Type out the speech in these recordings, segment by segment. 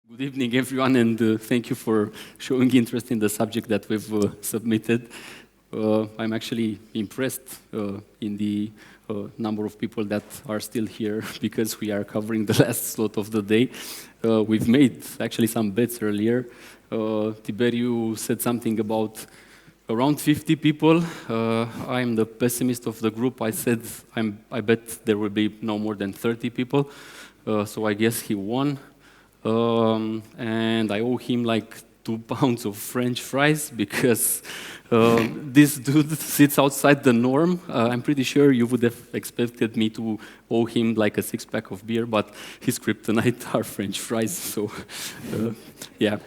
Good evening, everyone, and thank you for showing interest in the subject that we've submitted. I'm actually impressed in the number of people that are still here because we are covering the last slot of the day. We've made actually some bets earlier. Tiberiu said something about around 50 people. I'm the pessimist of the group. I said I bet there will be no more than 30 people. So I guess he won. And I owe him like 2 pounds of French fries because this dude sits outside the norm. I'm pretty sure you would have expected me to owe him like a 6-pack of beer, but his kryptonite are French fries, so yeah.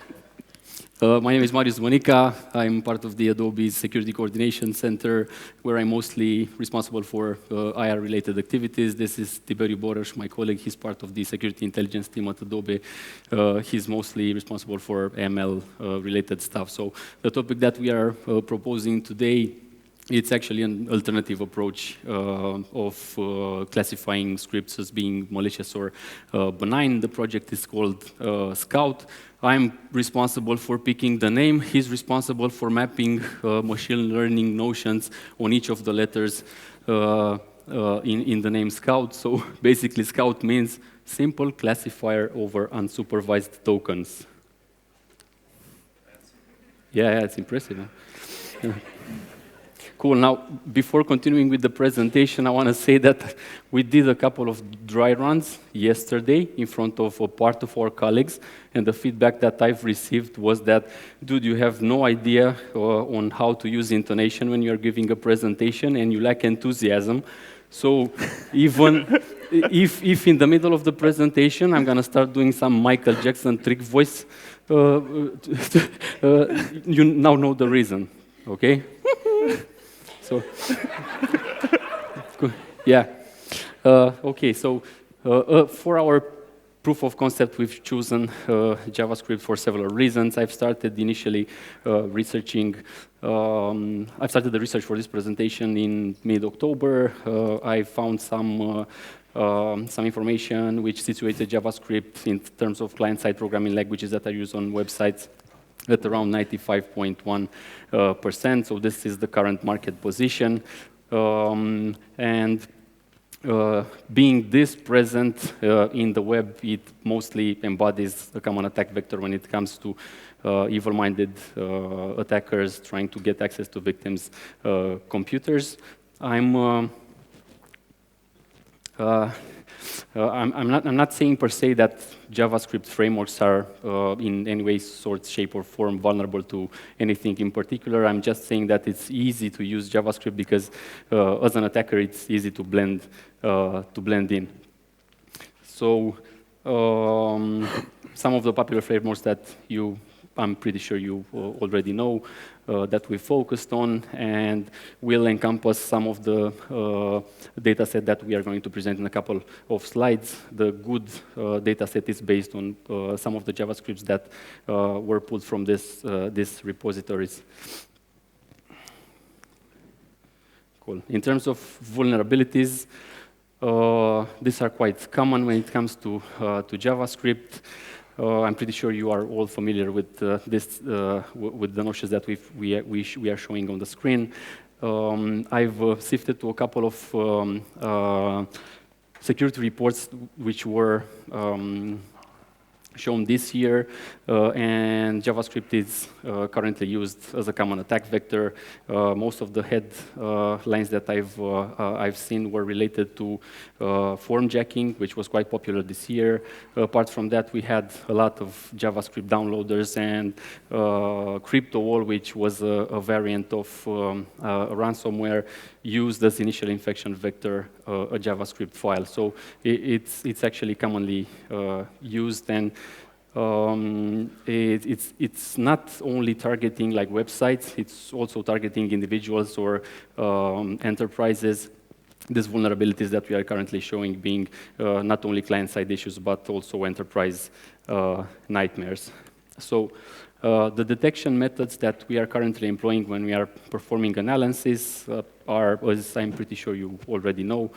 My name is Marius Monica. I'm part of the Adobe Security Coordination Center, where I'm mostly responsible for IR-related activities. This is Tiberiu Boros, my colleague. He's part of the security intelligence team at Adobe. He's mostly responsible for ML-related stuff. So the topic that we are proposing today, it's actually an alternative approach of classifying scripts as being malicious or benign. The project is called Scout. I'm responsible for picking the name. He's responsible for mapping machine learning notions on each of the letters in the name Scout. So basically, Scout means simple classifier over unsupervised tokens. Yeah, it's impressive. Huh? Cool. Now, before continuing with the presentation, I want to say that we did a couple of dry runs yesterday in front of a part of our colleagues, and the feedback that I've received was that, dude, you have no idea on how to use intonation when you're giving a presentation, and you lack enthusiasm. So even if in the middle of the presentation I'm going to start doing some Michael Jackson trick voice, you now know the reason, okay? So, yeah. Okay, so for our proof of concept, we've chosen JavaScript for several reasons. I've started initially researching. I've started the research for this presentation in mid-October. I found some information which situated JavaScript in terms of client-side programming languages that are used on websites at around 95.1%. So this is the current market position. Being this present in the web, it mostly embodies a common attack vector when it comes to evil-minded attackers trying to get access to victims' computers. I'm not saying per se that JavaScript frameworks are in any way, sort, shape, or form vulnerable to anything in particular. I'm just saying that it's easy to use JavaScript because as an attacker, it's easy to blend in. So some of the popular frameworks that I'm pretty sure you already know that we focused on, and will encompass some of the data set that we are going to present in a couple of slides. The good data set is based on some of the JavaScripts that were pulled from these repositories. Cool. In terms of vulnerabilities, these are quite common when it comes to JavaScript. I'm pretty sure you are all familiar with with the notions that we are showing on the screen. I've sifted to a couple of security reports which were shown this year, and JavaScript is currently used as a common attack vector. Most of the headlines that I've seen were related to form jacking, which was quite popular this year. Apart from that, we had a lot of JavaScript downloaders and CryptoWall, which was a variant of a ransomware used as initial infection vector, a JavaScript file. So it's actually commonly used, and it's not only targeting like websites, it's also targeting individuals or enterprises. These vulnerabilities that we are currently showing being not only client-side issues, but also enterprise nightmares. So the detection methods that we are currently employing when we are performing analysis are, as I'm pretty sure you already know,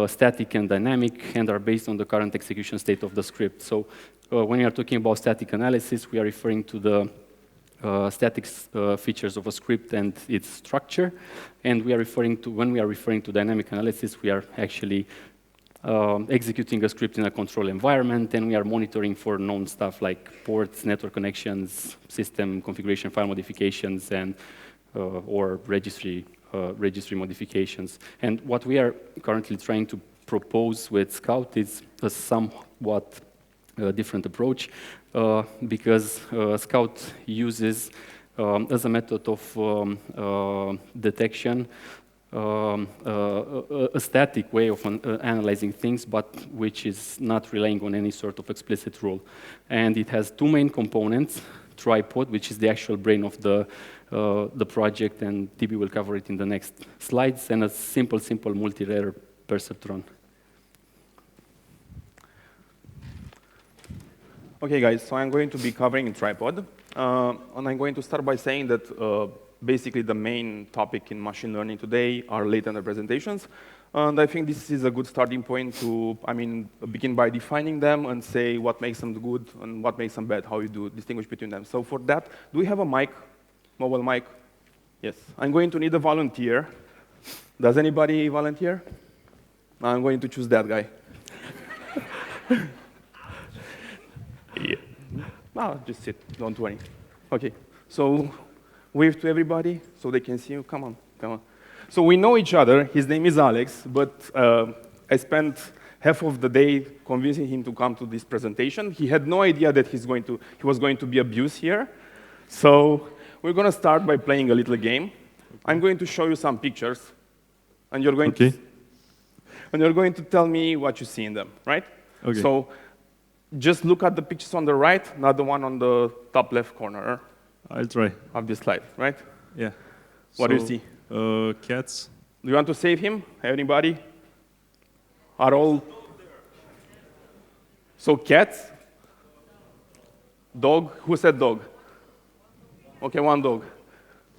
static and dynamic, and are based on the current execution state of the script. So when we are talking about static analysis, we are referring to the static features of a script and its structure. And we are referring to, when we are referring to dynamic analysis, we are actually executing a script in a control environment, and we are monitoring for known stuff like ports, network connections, system configuration file modifications, and or registry modifications. And what we are currently trying to propose with Scout is a somewhat different approach, because Scout uses, as a method of detection, a static way of analyzing things, but which is not relying on any sort of explicit rule. And it has two main components: tripod, which is the actual brain of the project, and DB will cover it in the next slides, and a simple multi-layer perceptron. Okay, guys, so I'm going to be covering tripod. And I'm going to start by saying that basically the main topic in machine learning today are latent representations. And I think this is a good starting point to, begin by defining them and say what makes them good and what makes them bad, how you do distinguish between them. So for that, do we have a mic, mobile mic? Yes. I'm going to need a volunteer. Does anybody volunteer? I'm going to choose that guy. Yeah. No, just sit, don't worry. Okay, so wave to everybody so they can see you. Come on, come on. So we know each other. His name is Alex, but I spent half of the day convincing him to come to this presentation. He had no idea that he was going to be abused here. So we're going to start by playing a little game. Okay. I'm going to show you some pictures, and you're going to tell me what you see in them, right? Okay. So just look at the pictures on the right, not the one on the top left corner. I'll try. Of this slide, right? Yeah. What do you see? Cats. Do you want to save him? Anybody? Are all? So cats? Dog? Who said dog? Okay, one dog.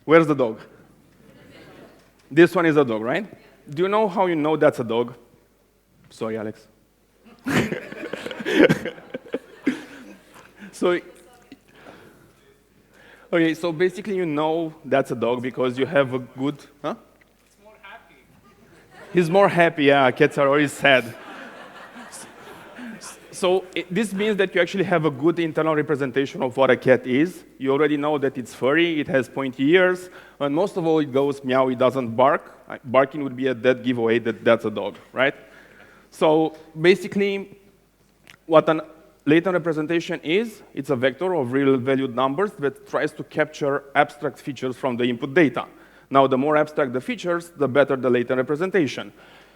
Where's the dog? This one is a dog, right? Do you know how you know that's a dog? Sorry, Alex. Okay, so basically you know that's a dog because you have a good, huh? It's more happy. He's more happy, yeah, cats are always sad. So this means that you actually have a good internal representation of what a cat is. You already know that it's furry, it has pointy ears, and most of all it goes meow, it doesn't bark. Barking would be a dead giveaway that that's a dog, right? So basically, what an latent representation is, it's a vector of real-valued numbers that tries to capture abstract features from the input data. Now, the more abstract the features, the better the latent representation,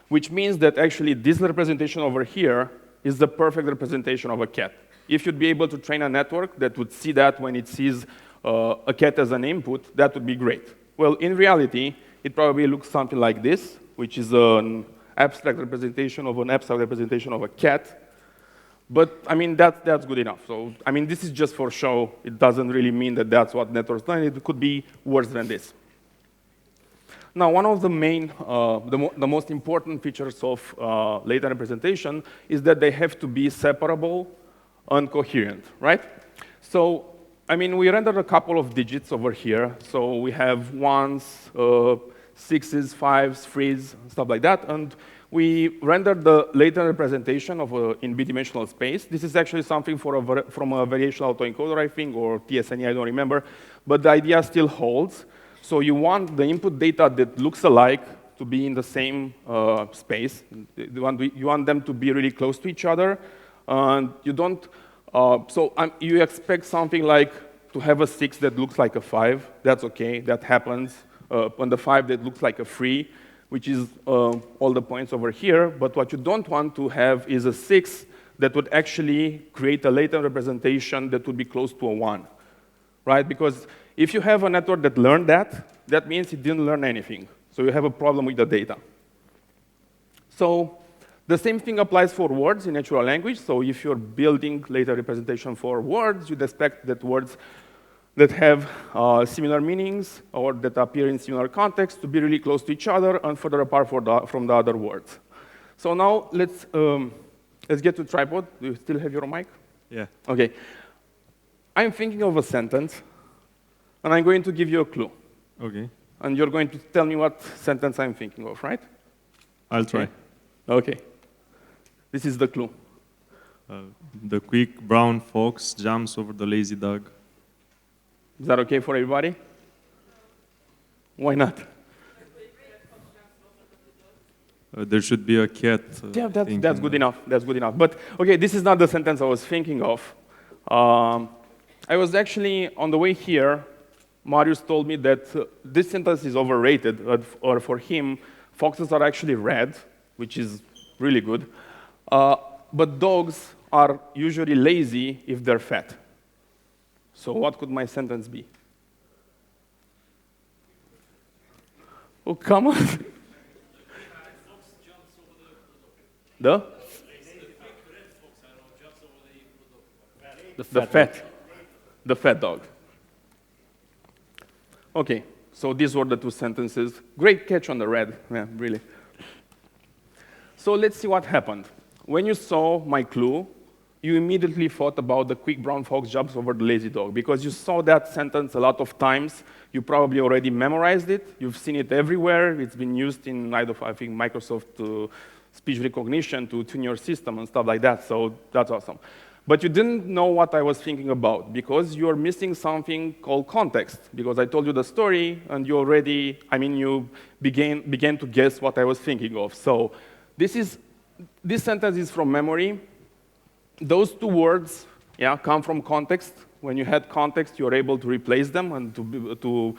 which means that actually this representation over here is the perfect representation of a cat. If you'd be able to train a network that would see that when it sees a cat as an input, that would be great. Well, in reality, it probably looks something like this, which is an abstract representation of a cat. But, that's good enough. So, this is just for show. It doesn't really mean that that's what networks do. It could be worse than this. Now, one of the main, the most important features of latent representation is that they have to be separable and coherent, right? So, we rendered a couple of digits over here. So we have ones, sixes, fives, threes, stuff like that. And we rendered the latent representation of in b-dimensional space. This is actually something from a variational autoencoder, I think, or TSNE, I don't remember. But the idea still holds. So you want the input data that looks alike to be in the same space. You want them to be really close to each other. And you don't, you expect something like to have a 6 that looks like a 5. That's OK. That happens. On the 5 that looks like a 3, which is all the points over here. But what you don't want to have is a 6 that would actually create a latent representation that would be close to a 1, right? Because if you have a network that learned that, that means it didn't learn anything. So you have a problem with the data. So the same thing applies for words in natural language. So if you're building latent representation for words, you'd expect that words that have similar meanings or that appear in similar contexts to be really close to each other and further apart from the other words. So now let's get to tripod. Do you still have your mic? Yeah. Okay. I'm thinking of a sentence, and I'm going to give you a clue. Okay. And you're going to tell me what sentence I'm thinking of, right? I'll try. Okay. This is the clue. The quick brown fox jumps over the lazy dog. Is that okay for everybody? Why not? There should be a cat. Yeah, that's good enough. That's good enough. But okay, this is not the sentence I was thinking of. I was actually on the way here. Marius told me that this sentence is overrated, or for him, foxes are actually red, which is really good. But dogs are usually lazy if they're fat. So what could my sentence be? Oh, come on. The fat dog. Okay, so these were the two sentences. Great catch on the red, yeah, really. So let's see what happened. When you saw my clue, you immediately thought about the quick brown fox jumps over the lazy dog, because you saw that sentence a lot of times. You probably already memorized it. You've seen it everywhere. It's been used in, I think, Microsoft speech recognition to tune your system and stuff like that, so that's awesome. But you didn't know what I was thinking about, because you're missing something called context, because I told you the story, and you already, you began to guess what I was thinking of. So this sentence is from memory. Those two words, come from context. When you had context, you're able to replace them and to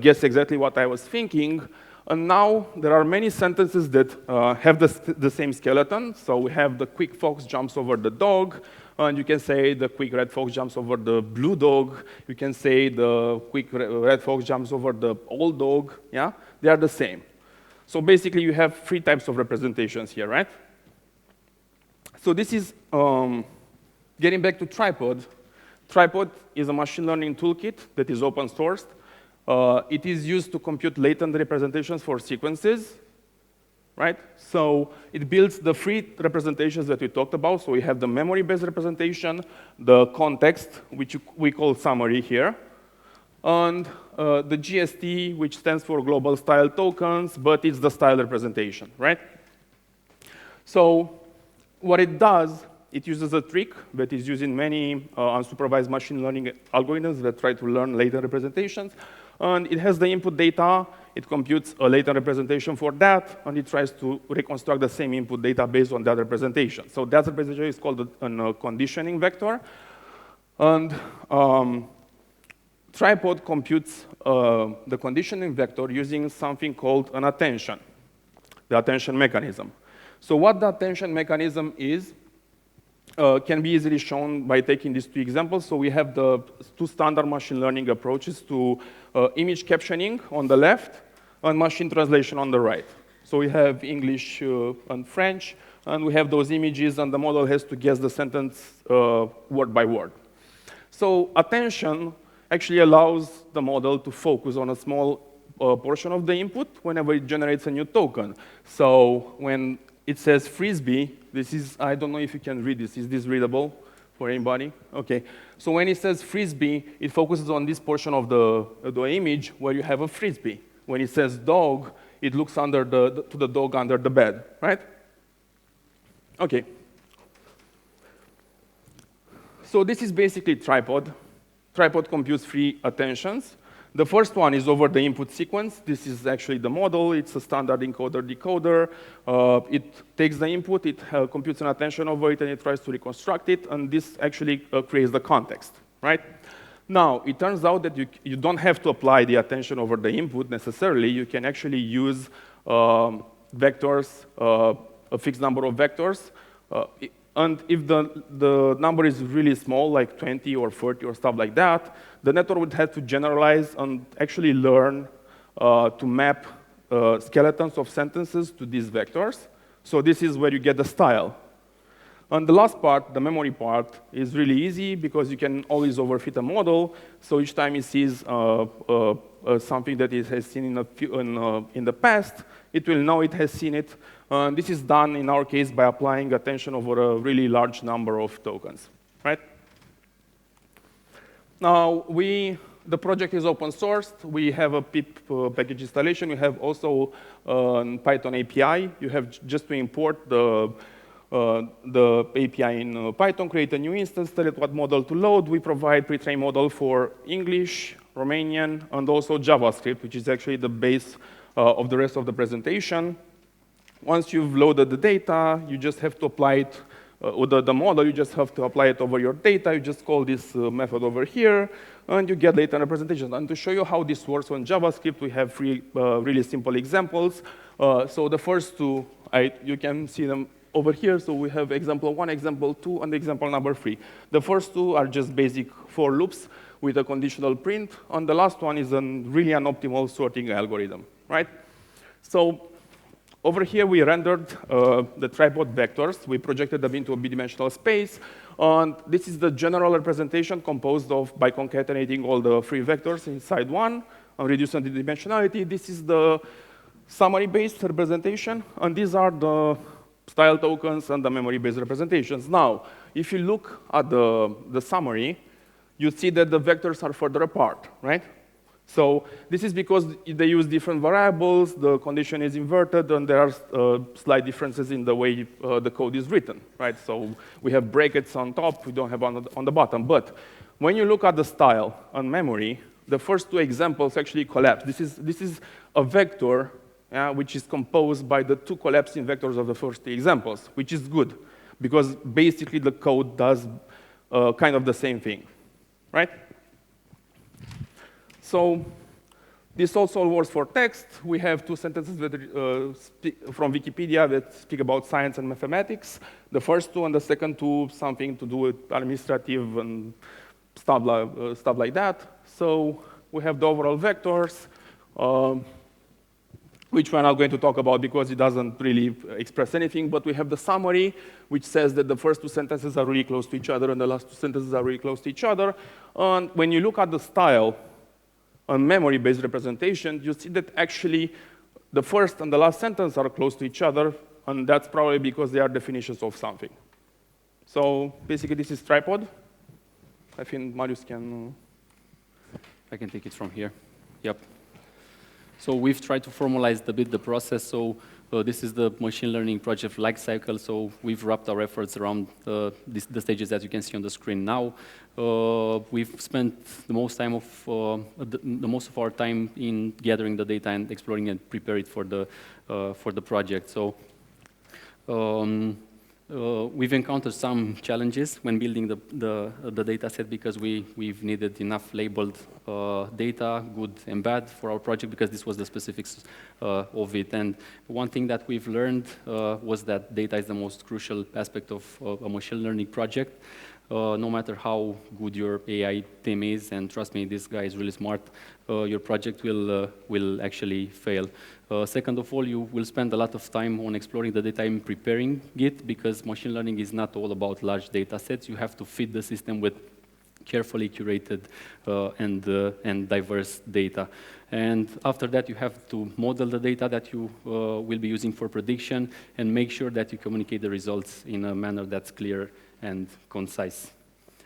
guess exactly what I was thinking. And now there are many sentences that have the same skeleton. So we have the quick fox jumps over the dog, and you can say the quick red fox jumps over the blue dog. You can say the quick red fox jumps over the old dog. Yeah, they are the same. So basically, you have three types of representations here, right? So this is getting back to tripod. Tripod is a machine learning toolkit that is open sourced. It is used to compute latent representations for sequences, right? So it builds the three representations that we talked about. So we have the memory-based representation, the context, which we call summary here, and the GST, which stands for global style tokens, but it's the style representation, right? So what it does, it uses a trick that is used in many unsupervised machine learning algorithms that try to learn latent representations. And it has the input data, it computes a latent representation for that, and it tries to reconstruct the same input data based on that representation. So that representation is called a conditioning vector. And tripod computes the conditioning vector using something called an attention, the attention mechanism. So what the attention mechanism is can be easily shown by taking these two examples. So we have the two standard machine learning approaches to image captioning on the left and machine translation on the right. So we have English and French, and we have those images, and the model has to guess the sentence word by word. So attention actually allows the model to focus on a small portion of the input whenever it generates a new token. So when it says frisbee, this is, I don't know if you can read this. Is this readable for anybody? Okay. So when it says frisbee, it focuses on this portion of the image where you have a frisbee. When it says dog, it looks to the dog under the bed, right? Okay. So this is basically tripod. Tripod computes three attentions. The first one is over the input sequence. This is actually the model. It's a standard encoder-decoder. It takes the input, it computes an attention over it, and it tries to reconstruct it, and this actually creates the context, right? Now, it turns out that you don't have to apply the attention over the input necessarily. You can actually use vectors, a fixed number of vectors, and if the number is really small, like 20 or 30 or stuff like that, the network would have to generalize and actually learn to map skeletons of sentences to these vectors. So this is where you get the style. And the last part, the memory part, is really easy because you can always overfit a model. So each time it sees something that it has seen in the past, it will know it has seen it This is done, in our case, by applying attention over a really large number of tokens, right? Now, the project is open sourced. We have a pip package installation. We have also Python API. You have just to import the API in Python, create a new instance, tell it what model to load. We provide pre-trained model for English, Romanian, and also JavaScript, which is actually the base of the rest of the presentation. Once you've loaded the data, you just have to apply it, with the model, you just have to apply it over your data. You just call this method over here, and you get data representation. And to show you how this works on JavaScript, we have three really simple examples. So the first two, you can see them over here. So we have example 1, example 2, and example number 3. The first two are just basic for loops with a conditional print, and the last one is really an optimal sorting algorithm, right? So over here, we rendered the tripod vectors. We projected them into a bidimensional space. And this is the general representation composed of by concatenating all the three vectors inside one and reducing the dimensionality. This is the summary-based representation. And these are the style tokens and the memory-based representations. Now, if you look at the summary, you see that the vectors are further apart, right? So this is because they use different variables, the condition is inverted, and there are slight differences in the way the code is written, right? So we have brackets on top, we don't have on the bottom. But when you look at the style and memory, the first two examples actually collapse. This is a vector which is composed by the two collapsing vectors of the first two examples, which is good, because basically the code does kind of the same thing, right? So this also works for text. We have two sentences that, from Wikipedia that speak about science and mathematics. The first two and the second two, something to do with administrative and stuff like that. So we have the overall vectors, which we're not going to talk about because it doesn't really express anything. But we have the summary, which says that the first two sentences are really close to each other and the last two sentences are really close to each other. And when you look at the style, on memory-based representation, you see that actually the first and the last sentence are close to each other, and that's probably because they are definitions of something. So basically, this is tripod. I think Marius can... I can take it from here. Yep. So we've tried to formalize a bit the process. So this is the machine learning project lifecycle. So we've wrapped our efforts around the stages that you can see on the screen now. We've spent the most of our time in gathering the data and exploring and prepare it for the project. So we've encountered some challenges when building the data set because we've needed enough labeled data, good and bad, for our project because this was the specifics of it. And one thing that we've learned was that data is the most crucial aspect of a machine learning project. No matter how good your AI team is, and trust me, this guy is really smart, your project will actually fail. Second of all, you will spend a lot of time on exploring the data and preparing it, because machine learning is not all about large data sets. You have to feed the system with carefully curated and diverse data. And after that, you have to model the data that you will be using for prediction and make sure that you communicate the results in a manner that's clear and concise.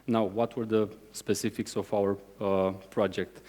Now, what were the specifics of our project?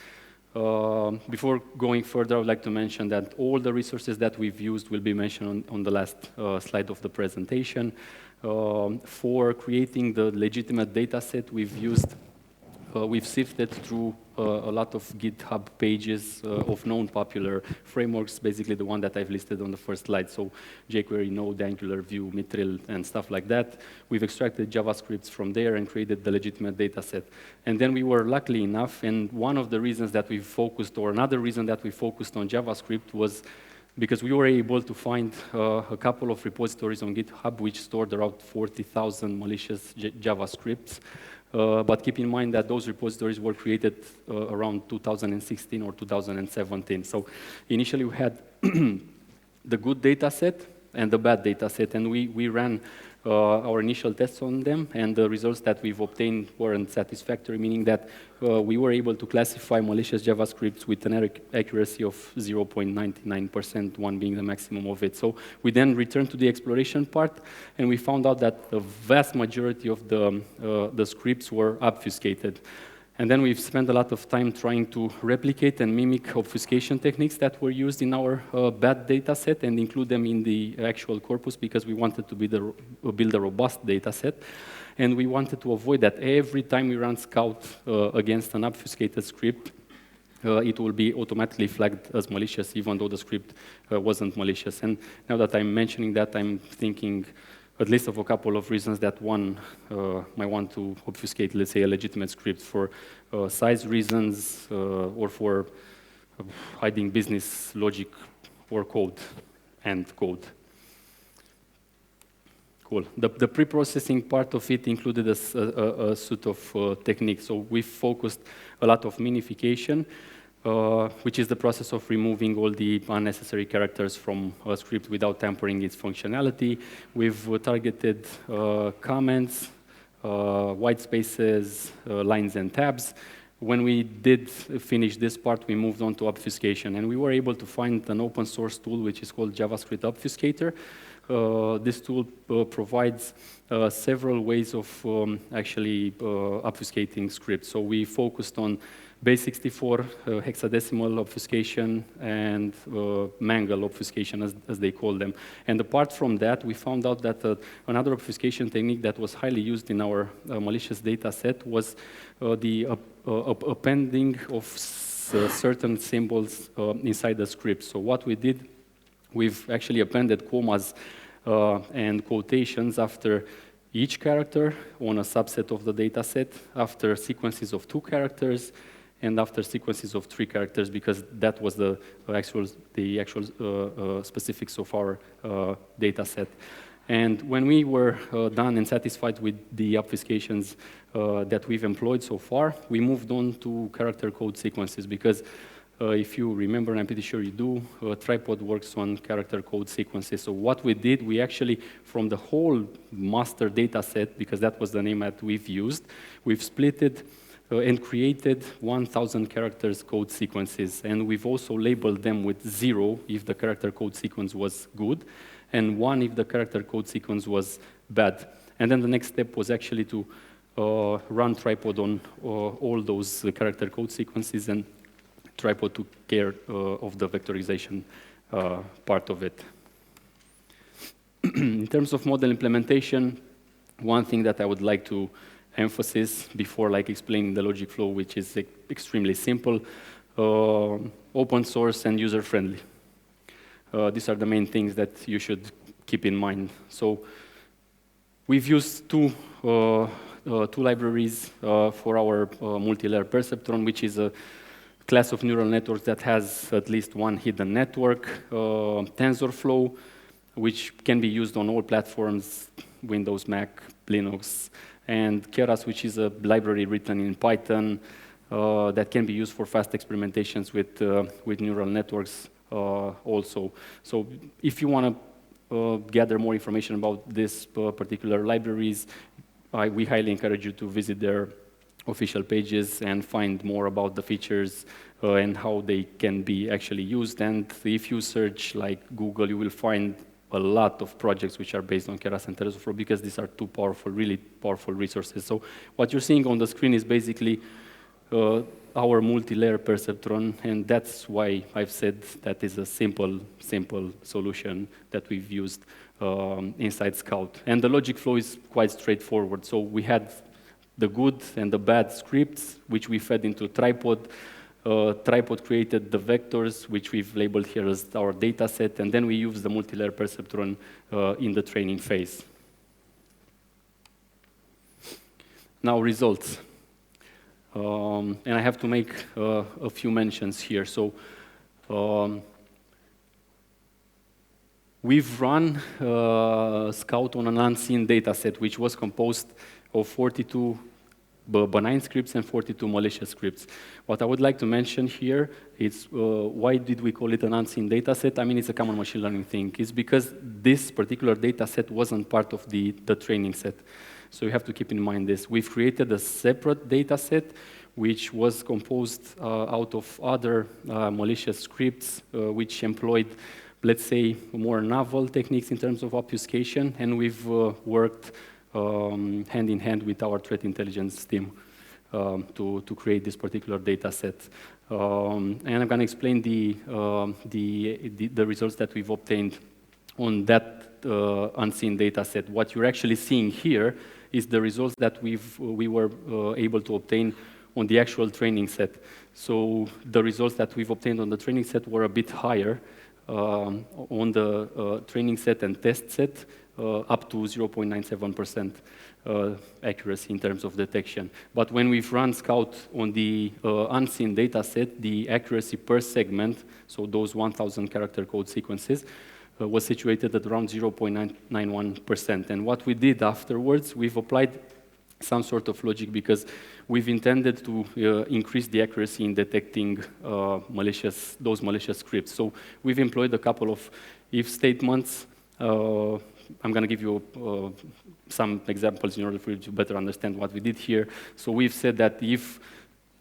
Before going further, I would like to mention that all the resources that we've used will be mentioned on the last slide of the presentation. For creating the legitimate data set, we've sifted through a lot of GitHub pages of known popular frameworks, basically the one that I've listed on the first slide. So jQuery, Node, Angular, Vue, Mithril, and stuff like that. We've extracted JavaScripts from there and created the legitimate data set. And then we were lucky enough, and one of the reasons that we focused, or another reason that we focused on JavaScript was because we were able to find a couple of repositories on GitHub which stored around 40,000 malicious JavaScripts. But keep in mind that those repositories were created around 2016 or 2017. So initially we had the good data set and the bad data set, and we ran our initial tests on them, and the results that we've obtained weren't satisfactory, meaning that we were able to classify malicious JavaScripts with an accuracy of 0.99%, one being the maximum of it. So we then returned to the exploration part, and we found out that the vast majority of the scripts were obfuscated. And then we've spent a lot of time trying to replicate and mimic obfuscation techniques that were used in our bad data set and include them in the actual corpus because we wanted to build a robust data set. And we wanted to avoid that every time we run Scout against an obfuscated script, it will be automatically flagged as malicious, even though the script wasn't malicious. And now that I'm mentioning that, I'm thinking at least of a couple of reasons that one might want to obfuscate, let's say, a legitimate script for size reasons or for hiding business logic or code and code. Cool. The pre-processing part of it included a suite of techniques. So we focused a lot of minification, which is the process of removing all the unnecessary characters from a script without tampering its functionality. We've targeted comments, white spaces, lines and tabs. When we did finish this part, we moved on to obfuscation, and we were able to find an open source tool which is called JavaScript Obfuscator. This tool provides several ways of actually obfuscating scripts. So we focused on base64 hexadecimal obfuscation and mangle obfuscation, as they call them. And apart from that, we found out that another obfuscation technique that was highly used in our malicious data set was the appending of certain symbols inside the script. So what we did, we've actually appended commas and quotations after each character on a subset of the data set, after sequences of 2 characters, and after sequences of 3 characters, because that was the actual specifics of our data set. And when we were done and satisfied with the obfuscations that we've employed so far, we moved on to character code sequences, because if you remember, and I'm pretty sure you do, Tripod works on character code sequences. So what we did, we actually, from the whole master data set, because that was the name that we've used, we've split it and created 1,000 characters code sequences. And we've also labeled them with 0 if the character code sequence was good, and 1 if the character code sequence was bad. And then the next step was actually to run Tripod on all those character code sequences, and Tripod took care of the vectorization part of it. In terms of model implementation, one thing that I would like to emphasize before explaining the logic flow, which is extremely simple, open source and user-friendly. These are the main things that you should keep in mind. So we've used two libraries for our multi-layer perceptron, which is a class of neural networks that has at least one hidden network, TensorFlow, which can be used on all platforms, Windows, Mac, Linux, and Keras, which is a library written in Python that can be used for fast experimentations with neural networks also. So if you want to gather more information about these particular libraries, we highly encourage you to visit their official pages and find more about the features and how they can be actually used. And if you search like Google, you will find a lot of projects which are based on Keras-Tensorflow, because these are two powerful, really powerful resources. So what you're seeing on the screen is basically our multi-layer perceptron, and that's why I've said that is a simple solution that we've used inside Scout. And the logic flow is quite straightforward. So we had the good and the bad scripts, which we fed into Tripod. Tripod created the vectors, which we've labeled here as our data set, and then we use the multi-layer perceptron in the training phase. Now, results. And I have to make a few mentions here. So we've run Scout on an unseen data set, which was composed of 42 benign scripts and 42 malicious scripts. What I would like to mention here is why did we call it an unseen data set? I mean, it's a common machine learning thing. It's because this particular data set wasn't part of the training set. So you have to keep in mind this. We've created a separate data set which was composed out of other malicious scripts which employed, let's say, more novel techniques in terms of obfuscation, and we've worked hand in hand with our threat intelligence team to create this particular data set. And I'm going to explain the results that we've obtained on that unseen data set. What you're actually seeing here is the results that we were able to obtain on the actual training set. So the results that we've obtained on the training set were a bit higher on the training set and test set, up to 0.97% accuracy in terms of detection. But when we've run Scout on the unseen data set, the accuracy per segment, so those 1,000 character code sequences, was situated at around 0.91%. And what we did afterwards, we've applied some sort of logic because we've intended to increase the accuracy in detecting those malicious scripts. So we've employed a couple of if statements. I'm going to give you some examples in order for you to better understand what we did here. So we've said that if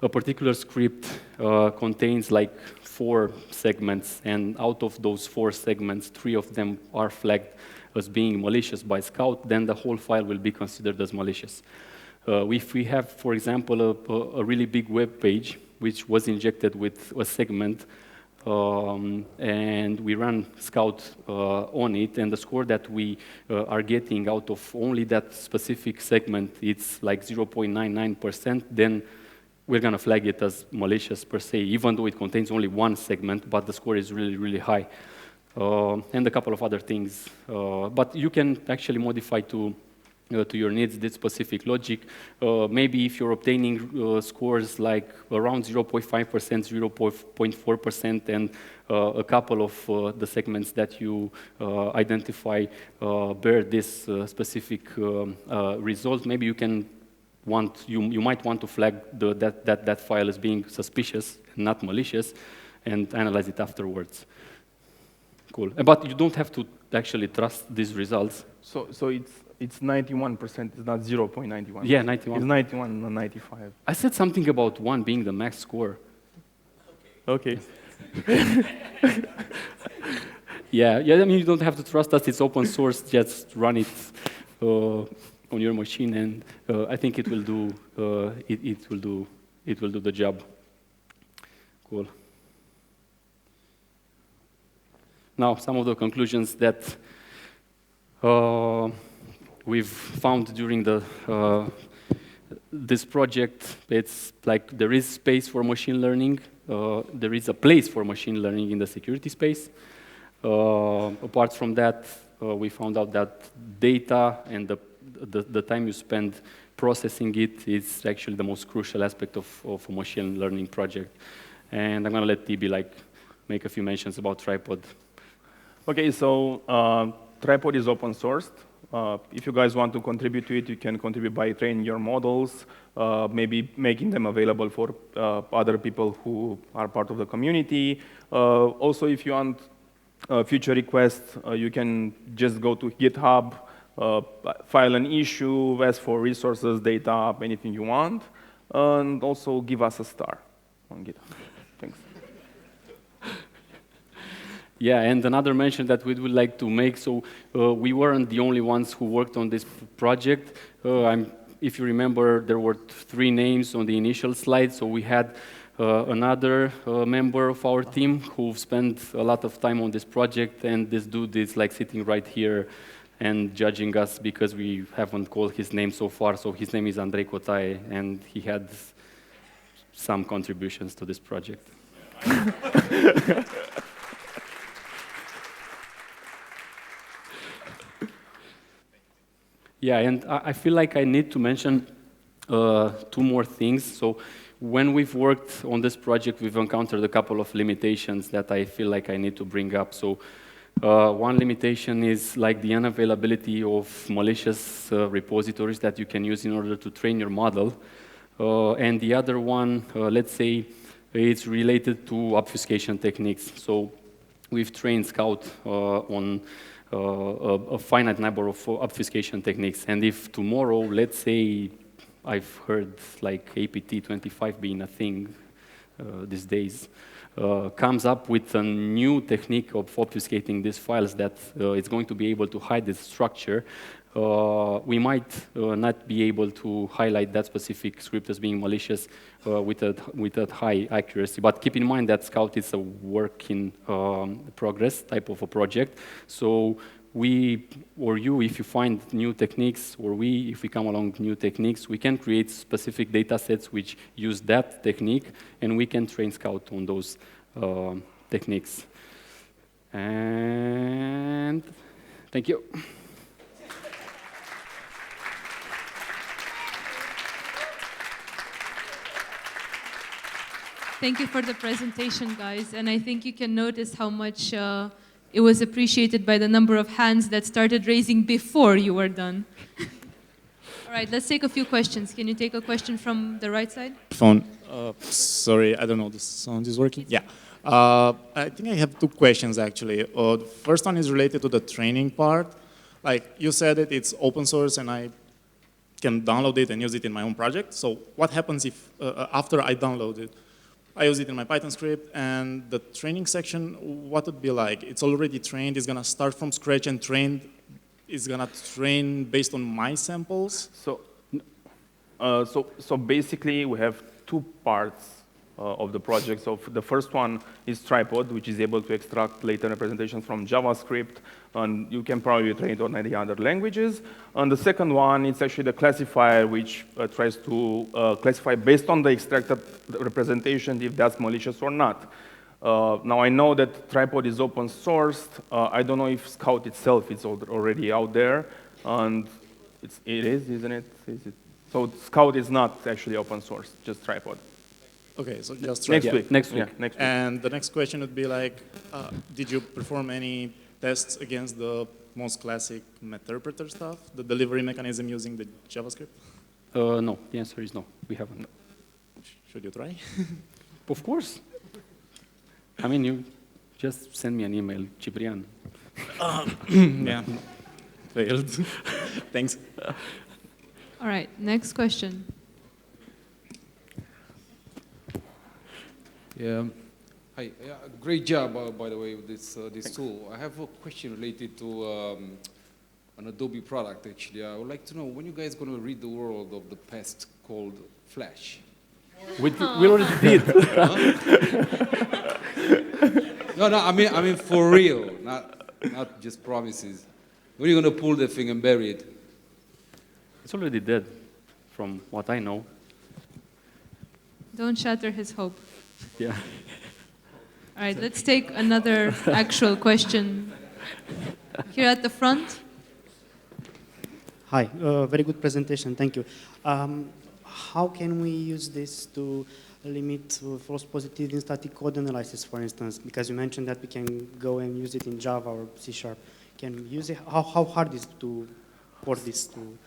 a particular script contains like 4 segments, and out of those 4 segments, 3 of them are flagged as being malicious by Scout, then the whole file will be considered as malicious. If we have, for example, a really big web page which was injected with a segment, and we run Scout on it, and the score that we are getting out of only that specific segment, it's like 0.99%, then we're going to flag it as malicious per se, even though it contains only 1 segment, but the score is really, really high. And a couple of other things. But you can actually modify to your needs this specific logic. Maybe if you're obtaining scores like around 0.5%, 0.4%, and a couple of the segments that you identify bear this specific result, maybe you can you might want to flag that file as being suspicious, not malicious, and analyze it afterwards. Cool. But you don't have to actually trust these results. So it's 91%, it's not 0.91. Yeah, 91. It's 91 or 95. I said something about 1 being the max score. Okay. Yeah, I mean, you don't have to trust us, it's open source, just run it on your machine, and I think it will do it will do the job. Cool. Now, some of the conclusions that we've found during this project, it's like there is space for machine learning. There is a place for machine learning in the security space. Apart from that, we found out that data and the time you spend processing it is actually the most crucial aspect of a machine learning project. And I'm going to let TB make a few mentions about Tripod. Okay, so Tripod is open sourced. If you guys want to contribute to it, you can contribute by training your models, maybe making them available for other people who are part of the community. Also, if you want future requests, you can just go to GitHub, file an issue, ask for resources, data, anything you want, and also give us a star on GitHub. Thanks. Yeah, and another mention that we would like to make, so we weren't the only ones who worked on this project. If you remember, there were 3 names on the initial slide, so we had another member of our team who spent a lot of time on this project, and this dude is like sitting right here and judging us because we haven't called his name so far. So his name is Andrei Cotaie, and he had some contributions to this project. Yeah, and I feel like I need to mention 2 more things. So when we've worked on this project, we've encountered a couple of limitations that I feel like I need to bring up. So one limitation is like the unavailability of malicious repositories that you can use in order to train your model. And the other one, let's say, it's related to obfuscation techniques. So we've trained Scout on a finite number of obfuscation techniques. And if tomorrow, let's say, I've heard like APT25 being a thing these days, comes up with a new technique of obfuscating these files that it's going to be able to hide this structure, we might not be able to highlight that specific script as being malicious with a high accuracy. But keep in mind that Scout is a work in progress type of a project. So we, or you, if you find new techniques, or we, if we come along new techniques, we can create specific data sets which use that technique, and we can train Scout on those techniques. And thank you. Thank you for the presentation, guys. And I think you can notice how much it was appreciated by the number of hands that started raising before you were done. All right, let's take a few questions. Can you take a question from the right side? Phone. Sorry, I don't know, the sound is working? Yeah. I think I have two questions, actually. The first one is related to the training part. Like, you said that it's open source and I can download it and use it in my own project. So what happens if, after I download it, I use it in my Python script, and the training section, what would be like? It's already trained, it's gonna start from scratch and it's gonna train based on my samples? So basically, we have two parts of the project. So the first one is Tripod, which is able to extract latent representations from JavaScript, and you can probably train it on any other languages. And the second one is actually the classifier, which tries to classify based on the extracted representation if that's malicious or not. Now, I know that Tripod is open sourced. I don't know if Scout itself is already out there, and it is, isn't it? So Scout is not actually open source, just Tripod. Okay, so just next Tripod. week. Next week. And the next question would be like, did you perform any tests against the most classic meterpreter stuff, the delivery mechanism using the JavaScript? No, the answer is no, we haven't. Should you try? Of course. I mean, you just send me an email, Ciprian. Yeah, failed. Thanks. All right, next question. Yeah. Hi. Yeah, great job, by the way, with this tool. I have a question related to an Adobe product, actually. I would like to know, when you guys going to rid the world of the pest called Flash? We already did. No, I mean for real, not just promises. When are you going to pull the thing and bury it? It's already dead, from what I know. Don't shatter his hope. Yeah. All right, let's take another actual question. Here at the front. Hi, very good presentation, thank you. How can we use this to limit false positives in static code analysis, for instance? Because you mentioned that we can go and use it in Java or C#. Can we use it? How hard is it to port this to?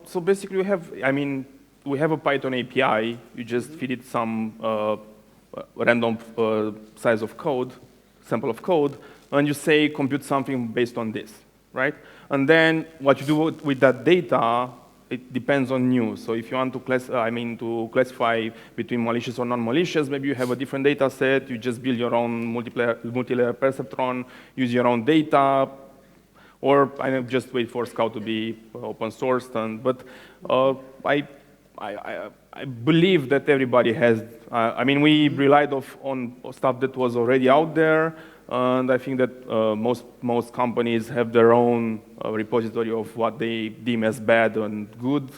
So basically, we have a Python API. You just feed it some random size of code, sample of code, and you say compute something based on this, right? And then what you do with that data, it depends on you. So if you want to classify between malicious or non-malicious, maybe you have a different data set. You just build your own multi-layer perceptron, use your own data, or just wait for Scout to be open sourced. But I believe that everybody has. We relied on stuff that was already out there, and I think that most companies have their own repository of what they deem as bad and good,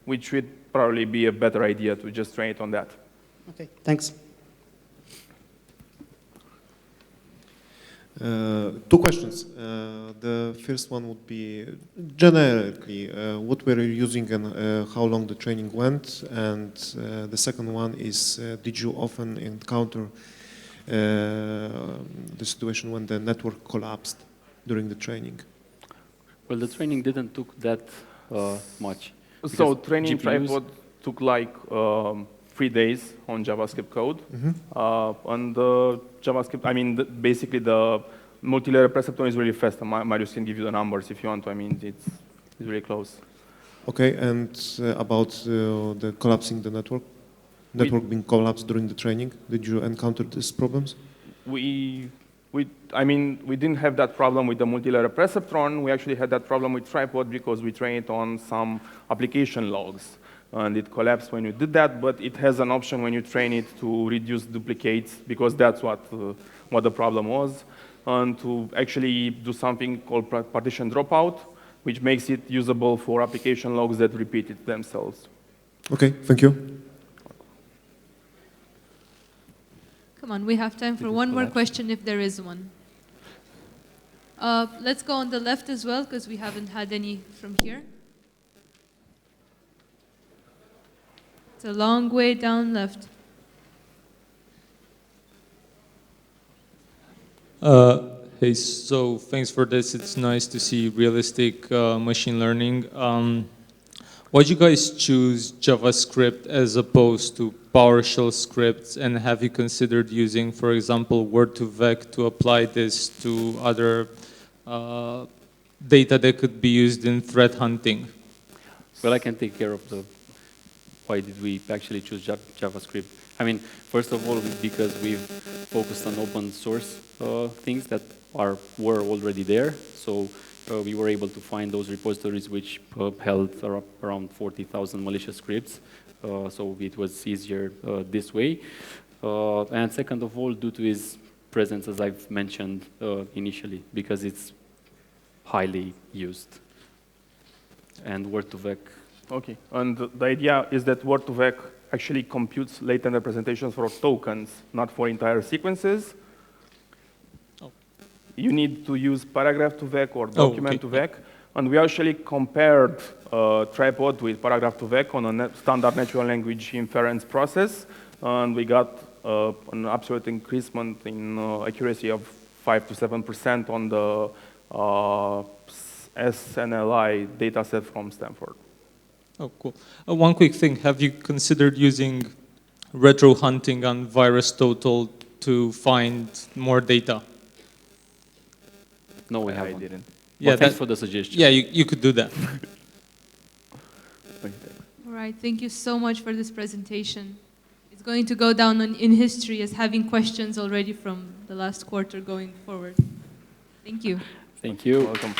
which would probably be a better idea to just train it on that. Okay, thanks. Two questions. The first one would be generically what were you using and how long the training went, and the second one is did you often encounter the situation when the network collapsed during the training? Well, the training didn't took that much. So training GPUs, Tripod. took like 3 days on JavaScript code. And JavaScript, I mean, basically the multi-layer preceptor is really fast. Marius can give you the numbers if you want to. I mean, it's really close. Okay, and about the collapsing the network being collapsed during the training, did you encounter these problems? I mean, we didn't have that problem with the multi-layer preceptron. We actually had that problem with Tripod because we trained it on some application logs. And it collapsed when you did that, but it has an option when you train it to reduce duplicates, because that's what the problem was, and to actually do something called partition dropout, which makes it usable for application logs that repeat it themselves. Okay, thank you. Come on, we have time for one more question if there is one. Let's go on the left as well, because we haven't had any from here. It's a long way down left. Hey, so thanks for this. It's nice to see realistic machine learning. Why'd you guys choose JavaScript as opposed to PowerShell scripts? And have you considered using, for example, Word2Vec to apply this to other data that could be used in threat hunting? Well, I can take care of the why did we actually choose JavaScript. I mean, first of all, because we've focused on open source things that were already there. So we were able to find those repositories which held around 40,000 malicious scripts. So it was easier this way. And second of all, due to his presence, as I've mentioned initially, because it's highly used. And Word2Vec. Okay, and the idea is that Word2Vec actually computes latent representations for tokens, not for entire sequences. Oh. You need to use paragraph2vec or document2vec, and we actually compared Tripod with paragraph2vec on a standard natural language inference process, and we got an absolute increasement in accuracy of 5 to 7% on the SNLI dataset from Stanford. Oh, cool. One quick thing. Have you considered using retro hunting on VirusTotal to find more data? No, we haven't. I didn't. Yeah, thanks for the suggestion. Yeah, you could do that. All right, thank you so much for this presentation. It's going to go down in history as having questions already from the last quarter going forward. Thank you. Thank you. Welcome.